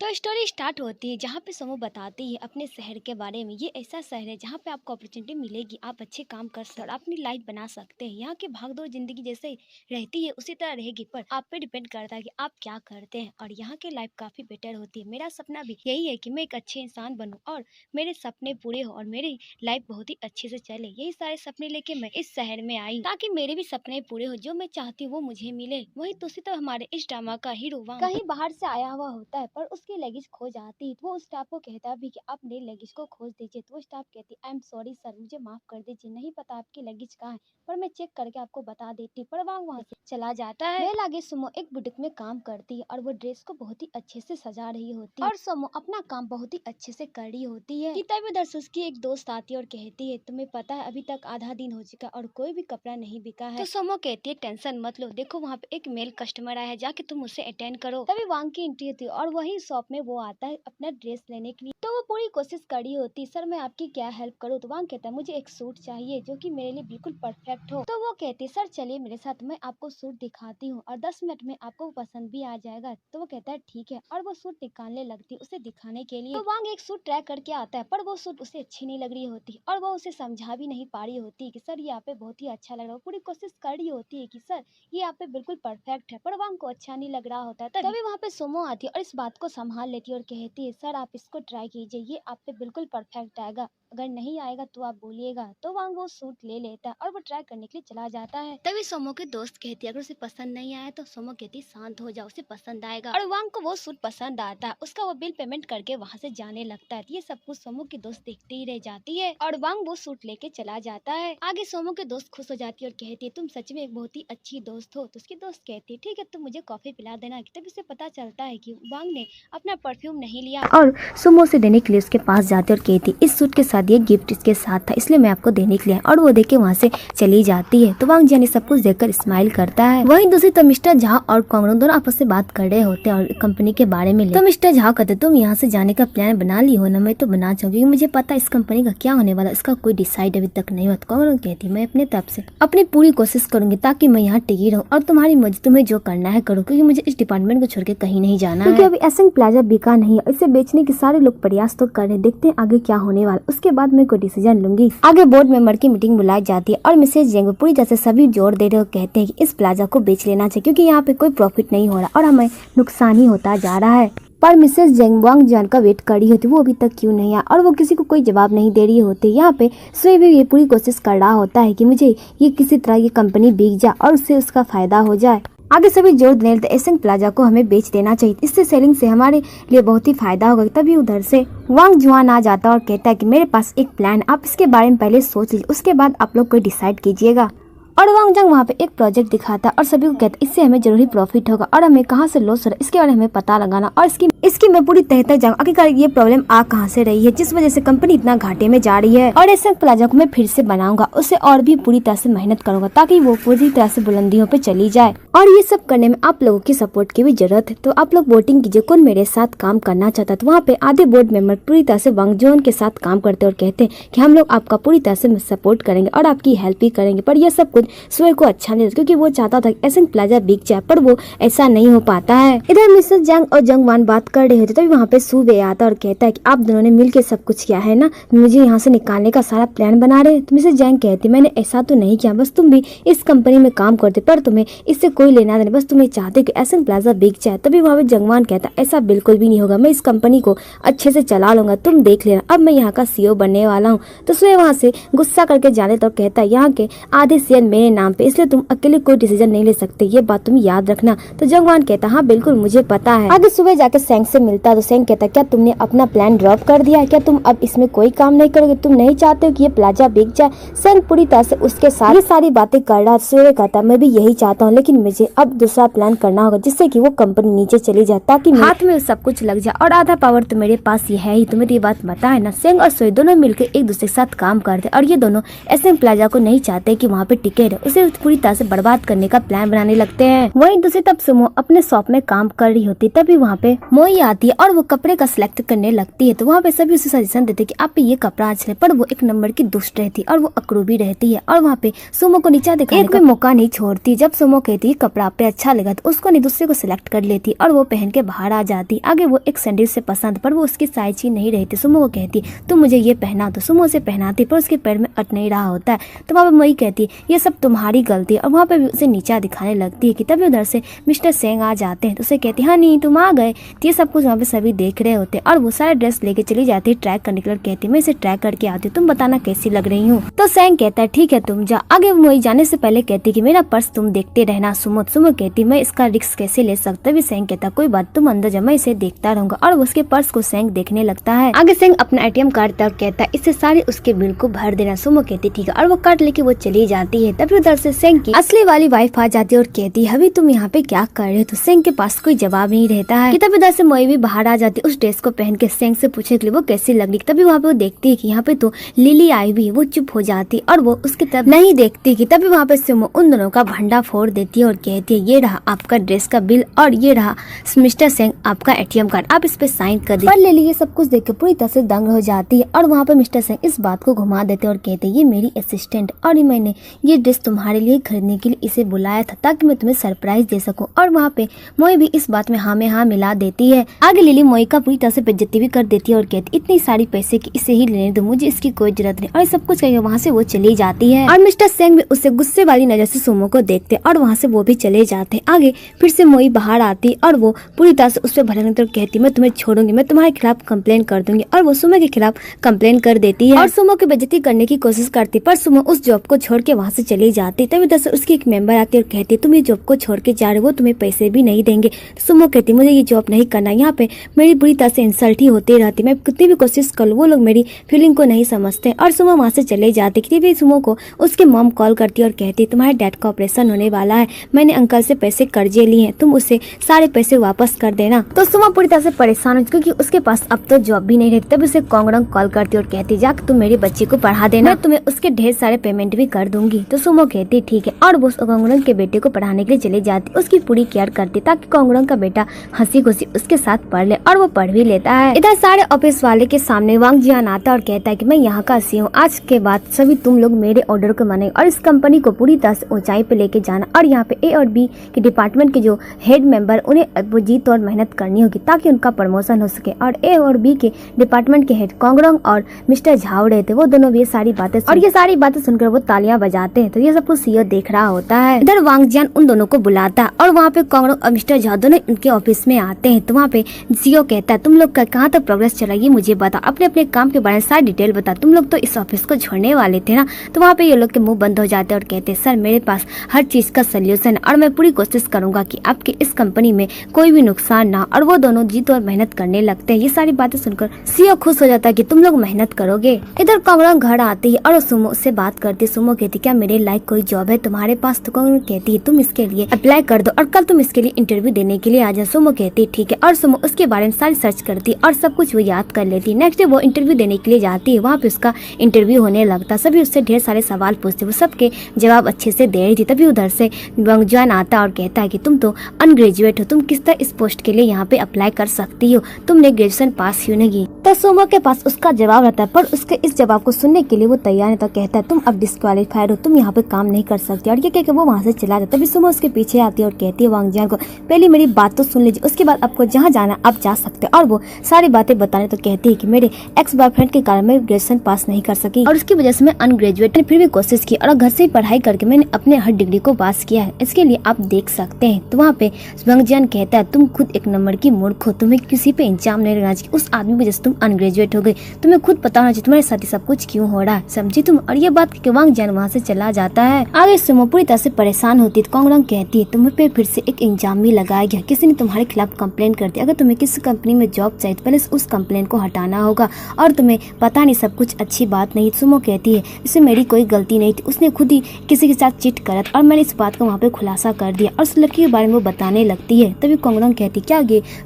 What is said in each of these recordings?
तो story start होती है जहाँ पे समूह बताती है अपने शहर के बारे में। ये ऐसा शहर है जहाँ पे आपको अपॉर्चुनिटी मिलेगी, आप अच्छे काम कर सकते और अपनी लाइफ बना सकते हैं। यहाँ की भागदौड़ जिंदगी जैसे रहती है उसी तरह रहेगी, पर आप पे डिपेंड करता है कि आप क्या करते हैं। और यहाँ की लाइफ काफी बेटर होती है। मेरा सपना भी यही है कि मैं एक अच्छे इंसान बनूं और मेरे सपने पूरे हो और मेरी लाइफ बहुत ही अच्छे से चले। यही सारे सपने लेके मैं इस शहर में आई ताकि मेरे भी सपने पूरे हो, जो मैं चाहती हूँ वो मुझे मिले। वही दूसरी तरफ हमारे इस ड्रामा का हीरो कहीं बाहर से आया हुआ होता है, पर उसकी लगेज खो जाती है। तो वो उस स्टाफ को कहता भी कि आप मेरी लगेज को खोज दीजिए। तो वो स्टाफ कहती आई एम सॉरी सर, मुझे माफ कर दीजिए, नहीं पता आपकी लगेज कहाँ है, पर मैं चेक करके आपको बता देती हूँ। पर वहाँ से चला जाता है। वेल आगे सुमो एक बुटीक में काम करती है और वो ड्रेस को बहुत ही अच्छे से सजा रही होती है और सुमो अपना काम बहुत ही अच्छे से कर रही होती है कि तभी उधर से उसकी एक दोस्त आती है और कहती है तुम्हें पता है अभी तक आधा दिन हो चुका और कोई भी कपड़ा नहीं बिका है। तो सुमो कहती है टेंशन मत लो, देखो वहाँ पे एक मेल कस्टमर आया है, जाके तुम उसे अटेंड करो। तभी वांग की एंट्री होती है और वही शॉप में वो आता है अपना ड्रेस लेने के लिए। तो वो पूरी कोशिश करी होती सर मैं आपकी क्या हेल्प करूँ। तो वांग कहता है मुझे एक सूट चाहिए जो कि मेरे लिए बिल्कुल परफेक्ट हो। तो वो कहती सर चलिए मेरे साथ, मैं आपको सूट दिखाती हूँ और 10 मिनट में आपको पसंद भी आ जाएगा। तो वो कहता है ठीक है और वो सूट निकालने लगती है उसे दिखाने के लिए। तो वांग एक सूट ट्राई करके आता है, पर वो सूट उसे अच्छी नहीं लग रही होती और वो उसे समझा भी नहीं पा रही होती कि सर ये आप पे बहुत ही अच्छा लग रहा है। पूरी कोशिश कर रही होती है कि सर ये आप पे बिल्कुल परफेक्ट है, पर वांग को अच्छा नहीं लग रहा होता है। तभी वहाँ पे सुमो आती है और इस बात को संभाल लेती है और कहती है सर आप इसको ट्राई कीजिए, ये आप पे बिल्कुल परफेक्ट आएगा, अगर नहीं आएगा तो आप बोलिएगा। तो वांग वो सूट ले लेता है और वो ट्राई करने के लिए चला जाता है। तभी सोमो की दोस्त कहती है अगर उसे पसंद नहीं आया तो सोमो कहती शांत हो जाओ, उसे पसंद आएगा। और वांग को वो सूट पसंद आता है, उसका वो बिल पेमेंट करके वहाँ से जाने लगता है। ये सब कुछ सोमो की दोस्त देखती ही रह जाती है और वांग वो सूट लेके चला जाता है। आगे सोमो की दोस्त खुश हो जाती है और कहती है तुम सच में एक बहुत ही अच्छी दोस्त हो। तो उसकी दोस्त कहती है ठीक है तुम मुझे कॉफी पिला देना। तभी उसे पता चलता है कि वांग ने अपना परफ्यूम नहीं लिया और सुमो से देने के लिए उसके पास जाती है और कहती इस सूट के साथ ये गिफ्ट इसके साथ था, इसलिए मैं आपको देने के लिए। और वो देख के वहाँ से चली जाती है। तो वांग जाने सब कुछ देखकर स्माइल करता है। वहीं दूसरी तो मिस्टर झा और कांगड़ो दोनों आपस में बात कर रहे होते हैं और कंपनी के बारे में। तो मिस्टर झा कहते तुम यहाँ से जाने का प्लान बना ली हो ना। मैं तो बना चाहूंगी, मुझे पता है इस कंपनी का क्या होने वाला, इसका कोई डिसाइड अभी तक नहीं हुआ। कांगड़ो कहती मैं अपने तरफ से अपनी पूरी कोशिश करूंगी ताकि मैं यहाँ टिकी रहूं और तुम्हारी मर्जी, तुम्हें जो करना है करो, क्योंकि मुझे इस डिपार्टमेंट को छोड़ के कहीं नहीं जाना है। क्योंकि अभी एसेंट प्लाजा बिका नहीं है, इसे बेचने के सारे लोग प्रयास तो कर रहे, देखते हैं आगे क्या होने वाला, उसके बाद मैं कोई डिसीजन लूंगी। आगे बोर्ड मेंबर की मीटिंग बुलाई जाती है और मिसेज जेंग पूरी तरह से सभी जोर दे रहे हो, कहते हैं कि इस प्लाजा को बेच लेना चाहिए क्योंकि यहाँ पे कोई प्रॉफिट नहीं हो रहा और हमें नुकसान ही होता जा रहा है। पर मिसेस जेंग वांग जान का वेट कर रही होती, वो अभी तक क्यों नहीं आया और वो किसी को कोई जवाब नहीं दे रही होती। यहाँ पे सुई भी ये पूरी कोशिश कर रहा होता है कि मुझे ये किसी तरह ये कंपनी बिक जाए और उससे उसका फायदा हो जाए। आगे सभी जोर देने लगते एसेंट प्लाजा को हमें बेच देना चाहिए, इससे सेलिंग से हमारे लिए बहुत ही फायदा होगा। तभी उधर से वांग जुआन आ जाता और कहता है कि मेरे पास एक प्लान, आप इसके बारे में पहले सोच लीजिए, उसके बाद आप लोग कोई डिसाइड कीजिएगा। और वांग जंग वहाँ पे एक प्रोजेक्ट दिखाता और सभी को कहता इससे हमें जरूरी प्रॉफिट होगा और हमें कहाँ से लॉस हो रहा है इसके बारे में हमें पता लगाना और इसकी मैं पूरी तह तक जाऊँ आखिरकार ये प्रॉब्लम आ कहाँ से रही है जिस वजह से कंपनी इतना घाटे में जा रही है। और एसेंट प्लाजा को मैं फिर से बनाऊंगा, उसे और भी पूरी तरह से मेहनत करूंगा ताकि वो पूरी तरह से बुलंदियों पे चली जाए। और ये सब करने में आप लोगों की सपोर्ट की भी जरूरत है, तो आप लोग वोटिंग कीजिए कौन मेरे साथ काम करना चाहता है। तो वहाँ पे आधे बोर्ड मेंबर पूरी तरह से वांग जोन के साथ काम करते और कहते हैं कि हम लोग आपका पूरी तरह से सपोर्ट करेंगे और आपकी हेल्प भी करेंगे। पर यह सब कुछ सुए को अच्छा नहीं लगता क्योंकि वो चाहता था एसेंट प्लाजा बिक जाए, पर वो ऐसा नहीं हो पाता है। इधर मिसेस जंग और जंगवान बात कर रहे होते तभी वहाँ पे सुबे आता और कहता है कि आप दोनों ने मिलकर सब कुछ किया है ना, मुझे यहाँ से निकालने का सारा प्लान बना रहे। तो मिसेस जंग कहती मैंने ऐसा तो नहीं किया, बस तुम भी इस कंपनी में काम करते पर तुम्हें इससे कोई लेना देना, बस तुम्हें चाहते कि एसेंट प्लाजा बिक जाए। तभी वहाँ पे जंगवान कहता ऐसा बिल्कुल भी नहीं होगा, मैं इस कंपनी को अच्छे से चला लूंगा, तुम देख लेना, अब मैं यहाँ का CEO बनने वाला हूँ। तो सुबह वहाँ से गुस्सा करके जाने तो कहता है यहाँ के आधे शेयर मेरे नाम पे, इसलिए तुम अकेले कोई डिसीजन नहीं ले सकते, ये बात तुम याद रखना। तो जंगवान कहता हाँ बिल्कुल मुझे पता है। आगे सुबह जाकर सेंग से मिलता तो सेंग कहता क्या तुमने अपना प्लान ड्रॉप कर दिया है, क्या तुम अब इसमें कोई काम नहीं करोगे, तुम नहीं चाहते हो कि ये प्लाजा बिक जाए। सेंग पूरी तरह से उसके साथ ये सारी बातें कर रहा। सूर्य कहता मैं भी यही चाहता हूँ, लेकिन मुझे अब दूसरा प्लान करना होगा जिससे कि वो कंपनी नीचे चली जाए ताकि हाथ में सब कुछ लग जाए और आधा पावर तो मेरे पास ये है ही, तुम्हें ये बात पता है ना। सेंग और सोई दोनों मिलकर एक दूसरे के साथ काम करते और ये दोनों एसेंट प्लाजा को नहीं चाहते कि वहाँ पे टिके फिर उसे पूरी तरह से बर्बाद करने का प्लान बनाने लगते हैं। वहीं दूसरी तरफ सुमो अपने शॉप में काम कर रही होती, तभी वहाँ पे मोई आती है और वो कपड़े का सिलेक्ट करने लगती है। तो वहाँ पे सभी उसे सजेशन देते कि आप पे ये कपड़ा अच्छा है, पर वो एक नंबर की दुष्ट रहती और वो अकरूबी रहती है और वहाँ पे सुमो को नीचा दिखाने का मौका नहीं छोड़ती। जब सुमो कहती है कपड़ा पे अच्छा लगा तो उसको नहीं दूसरे को सिलेक्ट कर लेती और वो पहन के बाहर आ जाती। आगे वो एक सैंडल से पसंद, पर वो उसकी साइज ही नहीं रहती। सुमो को कहती तुम मुझे ये पहना, तो सुमो उसे पहनाती पर उसके पैर में अट नहीं रहा होता है। तो वहाँ पे मई कहती ये सब तुम्हारी गलती है और वहाँ पे उसे नीचा दिखाने लगती है कि तभी उधर से मिस्टर सेंग आ जाते हैं। तो उसे कहती हाँ नहीं तुम आ गए। तो ये सब कुछ वहाँ पे सभी देख रहे होते और वो सारे ड्रेस लेके चली जाती है ट्रैक करने के लिए। कहती मैं इसे ट्रैक करके आती हूँ, तुम बताना कैसी लग रही हूँ। तो सेंग कहता है ठीक है तुम जा। आगे मोई जाने से पहले कहती कि मेरा पर्स तुम देखते रहना। सुमो कहती मैं इसका रिस्क कैसे ले सकता। भी सेंग कहता कोई बात तुम अंदर जा, मैं इसे देखता रहूंगा और उसके पर्स को सेंग देखने लगता है। आगे सेंग अपना एटीएम कार्ड तक कहता है इससे सारे उसके बिल को भर देना। सुमो कहती ठीक है और वो कार्ड लेके वो चली जाती है। तभी उधर से सेंग की असली वाली वाइफ आ जाती है और कहती है अभी तुम यहाँ पे क्या कर रहे हो। तो सेंग के पास कोई जवाब नहीं रहता है। तभी उधर से मोई भी बाहर आ जाती है उस ड्रेस को पहन के सेंग से पूछने के लिए वो कैसी लग रही। तभी वहाँ पे वो देखती है कि यहाँ पे तो लिली आई हुई है। वो चुप हो जाती और वो उसकी तरफ नहीं देखती कि तभी वहाँ पे सुमो उन दोनों का भंडा फोड़ देती है और कहती है ये रहा आपका ड्रेस का बिल और ये रहा मिस्टर सेंग आपका एटीएम कार्ड, आप इस पे साइन कर दीजिए। पर लिली ये सब कुछ देख के पूरी तरह से दंग हो जाती है और वहाँ पे मिस्टर सेंग इस बात को घुमा देते और कहते ये मेरी असिस्टेंट और मैंने ये ड्रेस तुम्हारे लिए खरीदने के लिए इसे बुलाया था ताकि मैं तुम्हें सरप्राइज दे सकूं। और वहाँ पे मोई भी इस बात में हाँ में हाँ मिला देती है। आगे लिली मोई का पूरी तरह से बेइज्जती भी कर देती है और कहती इतनी सारी पैसे की इसे ही लेने दो, मुझे इसकी कोई जरूरत नहीं। और सब कुछ कह वहाँ से वो चली जाती है और मिस्टर सेंग भी उससे गुस्से वाली नजर से सुमो को देखते और वहाँ से वो भी चले जाते। आगे फिर से मोई बाहर आती और वो पूरी तरह से उस पर भड़कने तो कहती मैं तुम्हें छोड़ूंगी, मैं तुम्हारे खिलाफ कंप्लेन कर दूंगी। और वो सुमो के खिलाफ कंप्लेन कर देती है और सुमो की बेइज्जती करने की कोशिश करती, पर सुमो उस जॉब को छोड़ के वहाँ से चली जाती। तभी उधर से उसकी एक मेंबर आती और कहती तुम ये जॉब को छोड़ के जा रहे हो, वो तुम्हें पैसे भी नहीं देंगे। सुमो कहती मुझे ये जॉब नहीं करना, यहाँ पे मेरी बुरी तरह से इंसल्ट ही होती रहती, मैं कितनी भी कोशिश कर लूँ वो लोग मेरी फीलिंग को नहीं समझते। और सुमो वहाँ से चले जाती। तभी सुमो को उसके मॉम कॉल करती और कहती तुम्हारे डैड का ऑपरेशन होने वाला है, मैंने अंकल से पैसे कर्जे लिए हैं, तुम उसे सारे पैसे वापस कर देना। तो सुमो पूरी तरह से परेशान हो क्योंकि उसके पास अब तो जॉब भी नहीं रहती। तब उसे कोंगड़ंग कॉल करती और कहती जाकर तुम मेरी बच्ची को पढ़ा देना, मैं तुम्हें उसके ढेर सारे पेमेंट भी कर दूंगी। तो सुमो कहती ठीक है और वो कोंगड़ंग के बेटे को पढ़ाने के लिए चली जाती, उसकी पूरी केयर करती ताकि कोंगड़ंग का बेटा हंसी खुशी उसके साथ पढ़ ले और वो पढ़ भी लेता है। इधर सारे ऑफिस वाले के सामने वांग जियान आता और कहता है कि मैं यहाँ का सी हूँ, आज के बाद सभी तुम लोग मेरे ऑर्डर को माने और इस कंपनी को पूरी तरह से ऊंचाई पे लेके जाना। और यहाँ पे ए और बी के डिपार्टमेंट के जो हेड मेंबर उन्हें जीत और मेहनत करनी होगी ताकि उनका प्रमोशन हो सके। और ए और बी के डिपार्टमेंट के हेड कोंगड़ंग और मिस्टर झाओ रहते, वो दोनों भी ये सारी बातें सुनकर वो तालियां बजाते हैं। तो ये सब कुछ सीईओ देख रहा होता है। इधर वांग जियान उन दोनों को बुलाता है और वहाँ पे कोंगड़ंग और मिस्टर झाओ दोनों उनके ऑफिस में आते हैं। तो वहाँ पे सीईओ कहता है तुम लोग का कहाँ तक प्रोग्रेस चला ये मुझे बता, अपने अपने काम के बारे में सारी डिटेल बता, तुम लोग तो इस ऑफिस को छोड़ने वाले थे ना। तो वहाँ पे ये लोग के मुंह बंद हो जाते हैं और कहते हैं सर मेरे पास हर चीज का सोल्यूशन और मैं पूरी कोशिश करूंगा कि आपके इस कंपनी में कोई भी नुकसान ना। और वो दोनों जीत और मेहनत करने लगते हैं। ये सारी बातें सुनकर सीईओ खुश हो जाता है कि तुम लोग मेहनत करोगे। इधर कोंगड़ंग घर आती है और सुमो से बात करती। सुमो कहती क्या मेरे लायक कोई जॉब है तुम्हारे पास। तो कोंगड़ंग कहती है तुम इसके लिए अप्लाई कर दो और कल तुम इसके लिए इंटरव्यू देने के लिए आ जाओ। सुमो कहती ठीक है और सुमो उसके बारे में सारी सर्च करती और सब कुछ वो याद कर लेती। नेक्स्ट डे वो इंटरव्यू देने के लिए जाती है, वहाँ पे उसका इंटरव्यू होने लगता। सभी उससे ढेर सारे सवाल पूछते, वो सबके जवाब अच्छे से दे रही थी। तभी उधर से वांगजुआन आता और कहता है कि तुम तो अनग्रेजुएट हो, तुम किस तरह इस पोस्ट के लिए यहाँ पे अप्लाई कर सकती हो, तुमने ग्रेजुएशन पास क्यों नहीं। तो सुमो के पास उसका जवाब रहता है, पर उसके इस जवाब को सुनने के लिए वो तैयार नहीं था। कहता है तुम अब डिस्क्वालीफाइड हो, तुम यहाँ पे काम नहीं कर सकती। और ये कह के वो वहाँ से चला जाता। तभी सुमो उसके पीछे आती है और कहती है वांगजियान को पहले मेरी बात तो सुन लीजिए, उसके बाद आपको जहाँ जाना आप जा सकते हो। और वो सारी बातें बताने तो कहती है कि मेरे एक्स बॉयफ्रेंड के कारण मैं ग्रेजुएशन पास नहीं कर सकी और उसकी वजह से मैं अनग्रेजुएट फिर भी कोशिश की और घर से ही पढ़ाई करके मैंने अपने हर डिग्री को पास किया है, इसके लिए आप देख सकते हैं। तो वहाँ पे वांगजियान कहता है तुम खुद एक नंबर की मूर्ख हो, तुम्हें किसी पे इंजाम नहीं लगाना चाहिए, उस आदमी वजह से तुम अनग्रेजुएट हो गई, तुम्हें खुद पता होना चाहिए तुम्हारे साथ ही सब कुछ क्यों हो रहा है, समझी तुम। और ये बात कि वांगजियान वहाँ से चला जाता है। आगे सुमो पूरी तरह से परेशान होती है। कोंगड़ंग कहती है तुम्हें पे फिर से एक इंजाम भी लगाया गया, किसी ने तुम्हारे खिलाफ कंप्लेन कर दी, अगर तुम्हें किसी कंपनी में जॉब चाहिए पहले उस कंप्लेन को हटाना होगा और तुम्हें पता नहीं सब कुछ अच्छी बात नहीं। सुमो कहती है इसमें मेरी कोई गलती नहीं थी, उसने खुद ही किसी के साथ चिट करा और मैंने इस बात को वहाँ पे खुलासा कर दिया। और उस लड़की के बारे में वो बताने लगती है। तभी कोंगड़ंग कहती क्या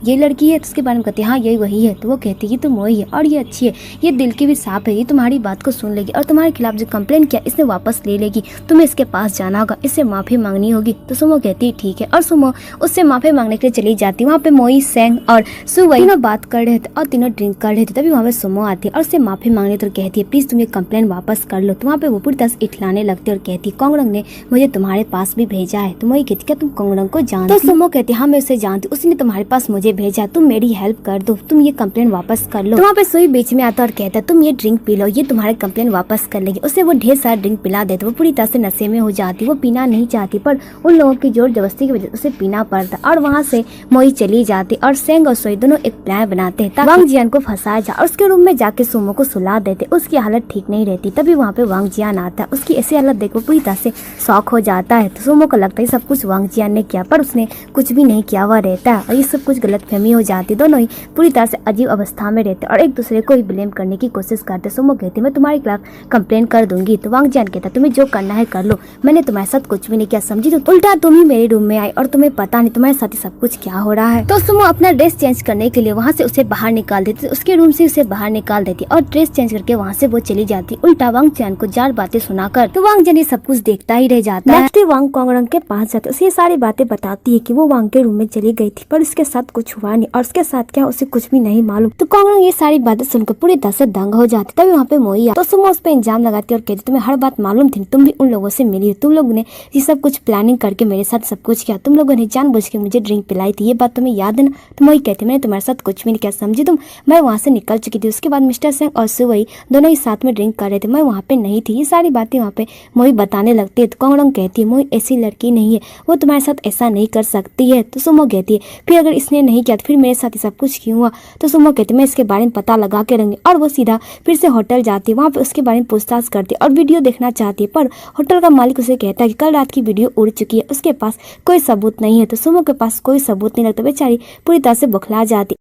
ये लड़की है, तो उसके बारे में कहती है हाँ यही वही है। तो वो कहती है ये तो मोई है और ये अच्छी है, ये दिल की भी साफ है, ये तुम्हारी बात को सुन लेगी और तुम्हारे खिलाफ जो कंप्लेन किया इसने वापस ले लेगी तुम्हें इसके पास जाना होगा, इससे माफी मांगनी होगी। तो सुमो कहती है ठीक है, और सुमो उससे माफी मांगने के लिए चली जाती। वहाँ पे मोई, सेंग और सुवई तीनों बात कर रहे थे और तीनों ड्रिंक कर रहे थे। तभी वहाँ पे सुमो आती है और उससे माफी मांगने तो कहती है प्लीज तुम ये कंप्लेन वापस कर लो। तो वहाँ पे वो पूरी तरह से इठलाने लगती है और कहती है कोंगड़ंग ने मुझे तुम्हारे पास भी भेजा है। तो मोई कहती क्या तुम कोंगड़ंग को जानती? तो सुमो कहती हाँ मैं उसे जानती, उसने तुम्हारे पास मुझे भेजा, तुम मेरी हेल्प कर दो, तुम ये कंप्लेन वापस कर लो। तो वहाँ पे सुई बीच में आता और कहता है तुम ये ड्रिंक पी लो, ये तुम्हारे कंप्लेन वापस कर लेगी। उसे वो ढेर सारा ड्रिंक पिला देते, वो पूरी तरह से नशे में हो जाती। वो पीना नहीं चाहती पर उन लोगों की जोर जबरदस्ती की वजह से उसे पीना पड़ता और वहाँ से मोई चली जाती और सेंग और सोई दोनों एक प्लान बनाते हैं ताकि वांग जियान को फंसाया जाए और उसके रूम में जाके सुमो को सुला देते। उसकी हालत ठीक नहीं रहती। तभी वहाँ पे वांग जियान आता है, उसकी ऐसी हालत देख वो पूरी तरह से शॉक हो जाता है। तो सुमो को लगता है सब कुछ वांग जियान ने किया, पर उसने कुछ भी नहीं किया हुआ रहता है और ये सब कुछ गलतफहमी हो जाती। दोनों ही पूरी तरह से अजीब अवस्था में रहते और एक दूसरे को ही ब्लेम करने की कोशिश करते। सुमो कहती मैं तुम्हारे खिलाफ कंप्लेन कर दूंगी। तो वांग जियान कहता तुम्हें जो करना है कर लो, मैंने तुम्हारे साथ कुछ भी नहीं किया, समझी? तो उल्टा तुम ही मेरे रूम में आई और तुम्हें पता नहीं तुम्हारे साथ ही सब कुछ क्या हो रहा है। तो सुमो अपना ड्रेस चेंज करने के लिए वहाँ से उसे बाहर निकाल देती, उसके रूम से उसे बाहर निकाल देती और ड्रेस चेंज करके वहाँ से वो चली जाती उल्टा वांग जियान को 4 बातें सुनाकर। तो वांग जियान सब कुछ देखता ही रह जाता है। वांग कोंगड़ंग के पास जाते उसे ये सारी बातें बताती है कि वो वांग के रूम में चली गई थी पर उसके साथ कुछ हुआ नहीं और उसके साथ क्या उसे कुछ भी नहीं मालूम। तो कोंगड़ंग ये सारी बातें सुनकर पूरी तरह से दंग हो जाती। तभी वहाँ पे मोई तो सुमो उस पे इंजाम लगाती और कहती तुम्हें हर बात मालूम थी, तुम भी उन लोगों से मिली हो, तुम लोगों ने ये सब कुछ प्लानिंग करके मेरे साथ सब कुछ किया, तुम लोगों ने जानबूझ के मुझे ड्रिंक पिलाई थी, ये बात तुम्हें याद है ना? तो मोई कहती मैंने तुम्हारे साथ कुछ भी नहीं किया, समझी तुम? मैं वहाँ से निकल चुकी थी। उसके बाद मिस्टर सेंग और सुवई दोनों ही साथ में ड्रिंक कर रहे थे, मैं वहाँ पे नहीं थी। ये सारी बातें वहाँ पे मोई बताने लगती है। तो कोंगड़ंग कहती है मोई ऐसी लड़की नहीं है, वो तुम्हारे साथ ऐसा नहीं कर सकती है। तो सुमो कहती है फिर अगर इसने नहीं किया तो फिर मेरे साथ ये सब कुछ क्यों हुआ? तो सुमो कहती मैं इसके बारे में पता लगा के रहूंगी और वो सीधा फिर से होटल जाती है। वहाँ पे उसके बारे में पूछताछ करती है और वीडियो देखना चाहती है पर होटल का मालिक उसे कहता है कि कल रात की वीडियो उड़ चुकी है, उसके पास कोई सबूत नहीं है। तो सुमो के पास कोई सबूत नहीं लगता, बेचारी पूरी तरह से बौखला जाती।